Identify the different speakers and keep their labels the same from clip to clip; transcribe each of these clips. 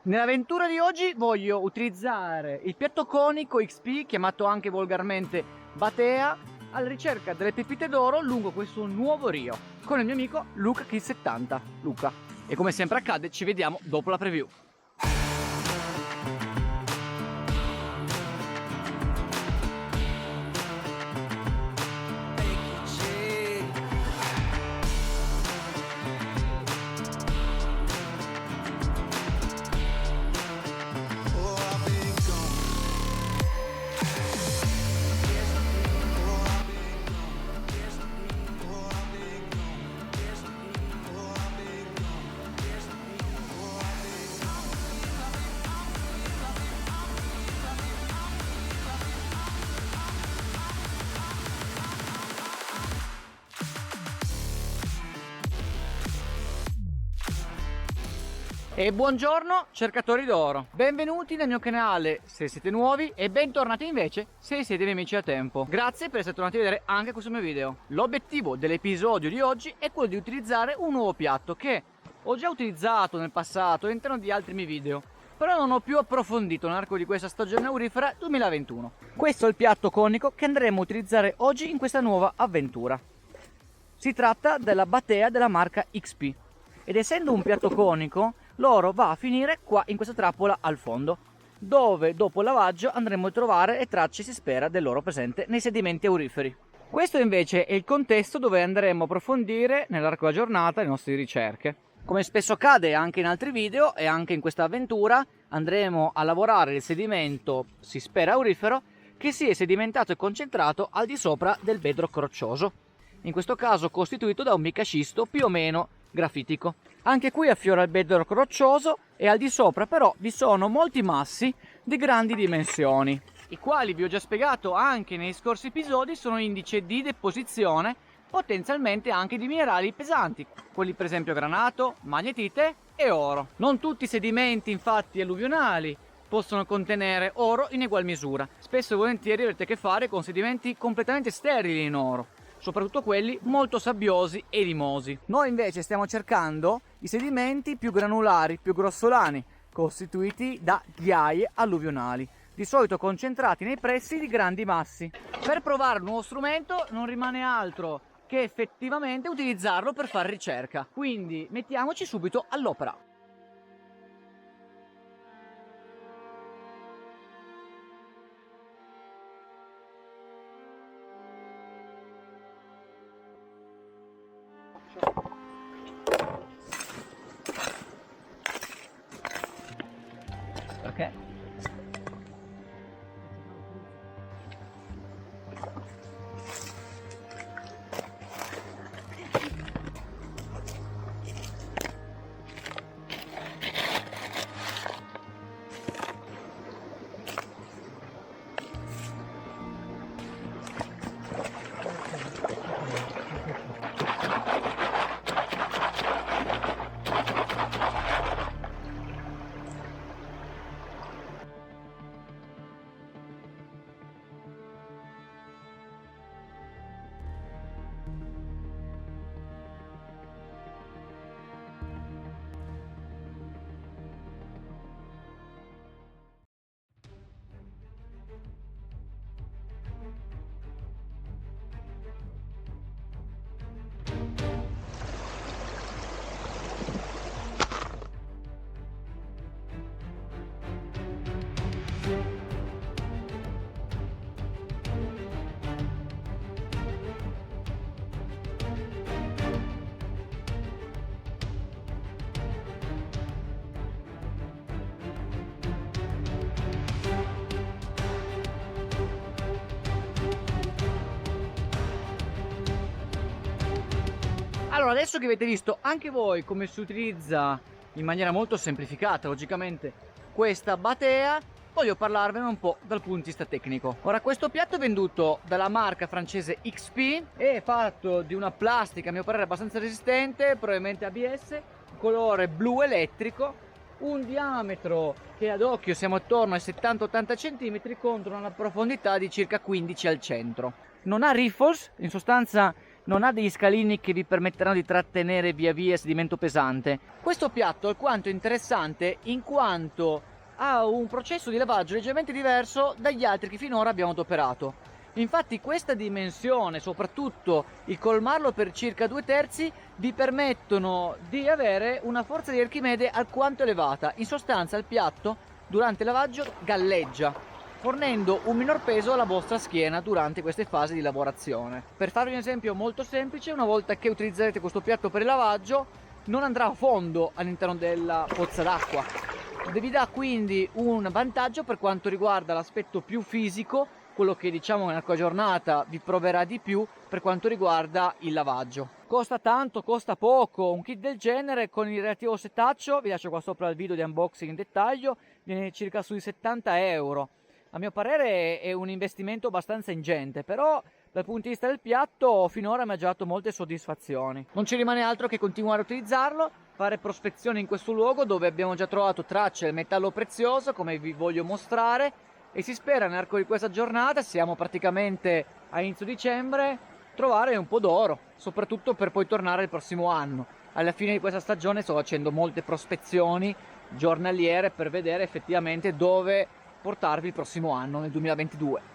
Speaker 1: Nell'avventura di oggi voglio utilizzare il piatto conico XP, chiamato anche volgarmente Batea, alla ricerca delle pepite d'oro lungo questo nuovo rio, con il mio amico Luca Kill70. Luca. E come sempre accade, ci vediamo dopo la preview. E buongiorno cercatori d'oro, benvenuti nel mio canale se siete nuovi e bentornati invece se siete miei amici a tempo. Grazie per essere tornati a vedere anche questo mio video. L'obiettivo dell'episodio di oggi è quello di utilizzare un nuovo piatto che ho già utilizzato nel passato all'interno di altri miei video, però non ho più approfondito nell'arco di questa stagione aurifera 2021. Questo è il piatto conico che andremo a utilizzare oggi in questa nuova avventura. Si tratta della Batea della marca XP ed essendo un piatto conico l'oro va a finire qua in questa trappola al fondo, dove dopo il lavaggio andremo a trovare le tracce, si spera, dell'oro presente nei sedimenti auriferi. Questo invece è il contesto dove andremo a approfondire nell'arco della giornata le nostre ricerche. Come spesso accade anche in altri video e anche in questa avventura, andremo a lavorare il sedimento, si spera aurifero, che si è sedimentato e concentrato al di sopra del bedrock roccioso, in questo caso costituito da un micascisto più o meno grafitico. Anche qui affiora il bedrock roccioso e al di sopra però vi sono molti massi di grandi dimensioni, i quali vi ho già spiegato anche nei scorsi episodi sono indice di deposizione potenzialmente anche di minerali pesanti, quelli per esempio granato, magnetite e oro. Non tutti i sedimenti infatti alluvionali possono contenere oro in egual misura, spesso e volentieri avete a che fare con sedimenti completamente sterili in oro, soprattutto quelli molto sabbiosi e limosi. Noi invece stiamo cercando i sedimenti più granulari, più grossolani, costituiti da ghiaie alluvionali, di solito concentrati nei pressi di grandi massi. Per provare un nuovo strumento non rimane altro che effettivamente utilizzarlo per fare ricerca, quindi mettiamoci subito all'opera. Ok. Allora, adesso che avete visto anche voi come si utilizza in maniera molto semplificata, logicamente, questa batea, voglio parlarvene un po' dal punto di vista tecnico. Ora, questo piatto è venduto dalla marca francese XP, è fatto di una plastica a mio parere abbastanza resistente, probabilmente ABS, colore blu elettrico, un diametro che ad occhio siamo attorno ai 70-80 cm contro una profondità di circa 15 al centro. Non ha riffles, in sostanza non ha degli scalini che vi permetteranno di trattenere via via il sedimento pesante. Questo piatto è alquanto interessante in quanto ha un processo di lavaggio leggermente diverso dagli altri che finora abbiamo adoperato. Infatti questa dimensione, soprattutto il colmarlo per circa 2/3, vi permettono di avere una forza di Archimede alquanto elevata. In sostanza il piatto durante il lavaggio galleggia, fornendo un minor peso alla vostra schiena durante queste fasi di lavorazione. Per farvi un esempio molto semplice, una volta che utilizzerete questo piatto per il lavaggio, non andrà a fondo all'interno della pozza d'acqua. Vi dà quindi un vantaggio per quanto riguarda l'aspetto più fisico, quello che diciamo nell'arco della giornata vi proverà di più per quanto riguarda il lavaggio. Costa tanto, costa poco, un kit del genere con il relativo setaccio, vi lascio qua sopra il video di unboxing in dettaglio, viene circa sui 70 euro. A mio parere è un investimento abbastanza ingente, però dal punto di vista del piatto finora mi ha già dato molte soddisfazioni. Non ci rimane altro che continuare a utilizzarlo, fare prospezione in questo luogo dove abbiamo già trovato tracce del metallo prezioso, come vi voglio mostrare, e si spera nell'arco di questa giornata, siamo praticamente a inizio dicembre, trovare un po' d'oro, soprattutto per poi tornare il prossimo anno. Alla fine di questa stagione sto facendo molte prospezioni giornaliere per vedere effettivamente dove portarvi il prossimo anno, nel 2022.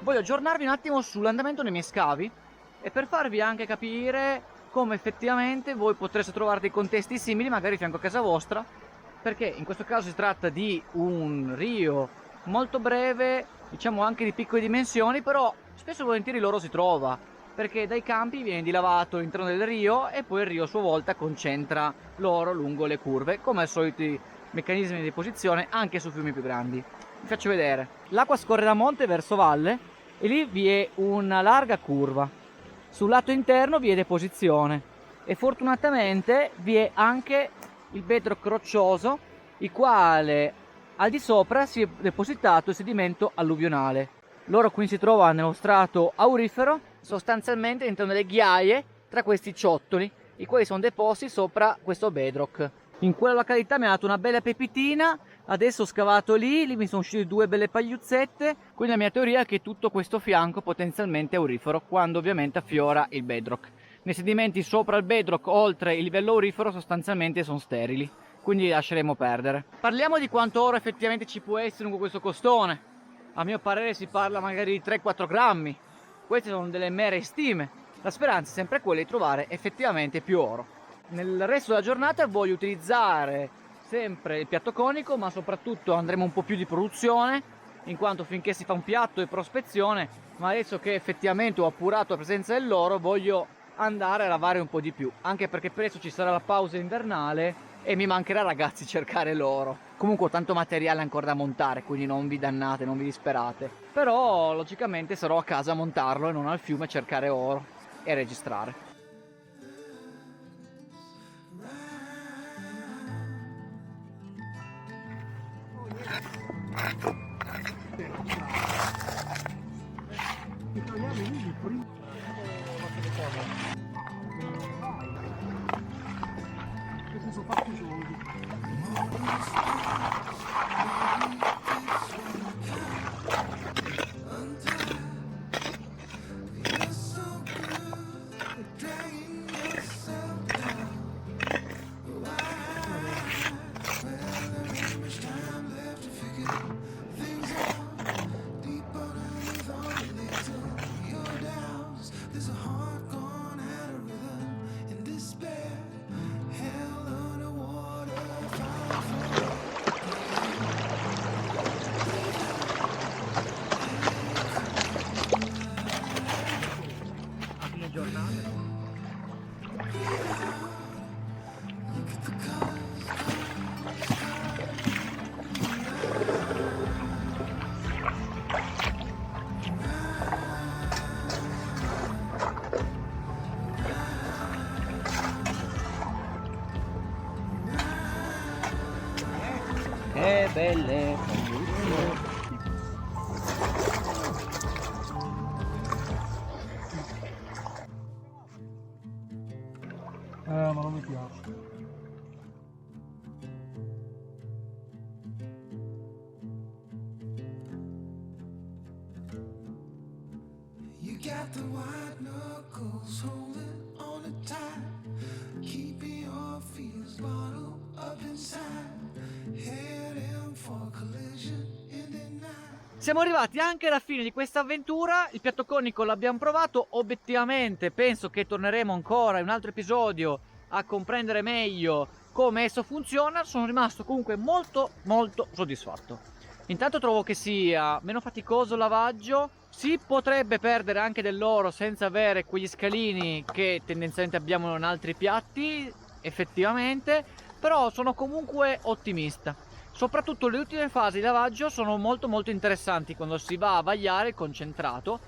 Speaker 1: Voglio aggiornarvi un attimo sull'andamento dei miei scavi e per farvi anche capire come effettivamente voi potreste trovare dei contesti simili magari a fianco a casa vostra, perché in questo caso si tratta di un rio molto breve, diciamo anche di piccole dimensioni, però spesso e volentieri l'oro si trova, perché dai campi viene dilavato all'interno del rio e poi il rio a sua volta concentra l'oro lungo le curve, come al solito i meccanismi di deposizione anche su fiumi più grandi. Vi faccio vedere. L'acqua scorre da monte verso valle e lì vi è una larga curva. Sul lato interno vi è deposizione e fortunatamente vi è anche il bedrock roccioso, il quale al di sopra si è depositato il sedimento alluvionale. L'oro quindi si trova nello strato aurifero, sostanzialmente all'interno delle ghiaie tra questi ciottoli, i quali sono deposti sopra questo bedrock. In quella località mi ha dato una bella pepitina. Adesso ho scavato lì mi sono uscite due belle pagliuzzette, quindi la mia teoria è che tutto questo fianco potenzialmente è aurifero, quando ovviamente affiora il bedrock. Nei sedimenti sopra il bedrock, oltre il livello aurifero, sostanzialmente sono sterili, quindi li lasceremo perdere. Parliamo di quanto oro effettivamente ci può essere lungo questo costone. A mio parere si parla magari di 3-4 grammi, queste sono delle mere stime. La speranza è sempre quella di trovare effettivamente più oro. Nel resto della giornata voglio utilizzare sempre il piatto conico, ma soprattutto andremo un po' più di produzione, in quanto finché si fa un piatto e prospezione, ma adesso che effettivamente ho appurato la presenza dell'oro voglio andare a lavare un po' di più, anche perché presto ci sarà la pausa invernale e mi mancherà, ragazzi, cercare l'oro. Comunque ho tanto materiale ancora da montare, quindi non vi dannate, non vi disperate, però logicamente sarò a casa a montarlo e non al fiume a cercare oro e registrare. che belle condizioni.
Speaker 2: Ma non mi piace.
Speaker 3: You got the white knuckles holding on it tight, keeping your fears bottled up inside, heading for collision in the night.
Speaker 1: Siamo arrivati anche alla fine di questa avventura. Il piatto conico l'abbiamo provato. Obiettivamente penso che torneremo ancora in un altro episodio a comprendere meglio come esso funziona. Sono rimasto comunque molto soddisfatto. Intanto trovo che sia meno faticoso il lavaggio. Si potrebbe perdere anche dell'oro senza avere quegli scalini che tendenzialmente abbiamo in altri piatti, effettivamente, però sono comunque ottimista. Soprattutto le ultime fasi di lavaggio sono molto interessanti, quando si va a vagliare il concentrato,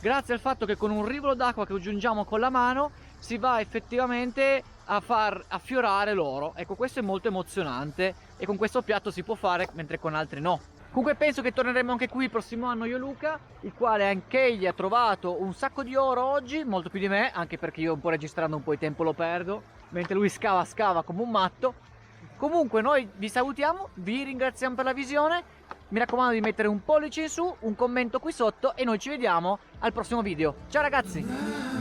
Speaker 1: grazie al fatto che con un rivolo d'acqua che aggiungiamo con la mano si va effettivamente a far affiorare l'oro. Ecco, questo è molto emozionante e con questo piatto si può fare, mentre con altri no. Comunque penso che torneremo anche qui il prossimo anno io e Luca, il quale anche egli ha trovato un sacco di oro oggi, molto più di me, anche perché io un po' registrando un po' di tempo lo perdo, mentre lui scava come un matto. Comunque noi vi salutiamo, vi ringraziamo per la visione, mi raccomando di mettere un pollice in su, un commento qui sotto e noi ci vediamo al prossimo video. Ciao ragazzi!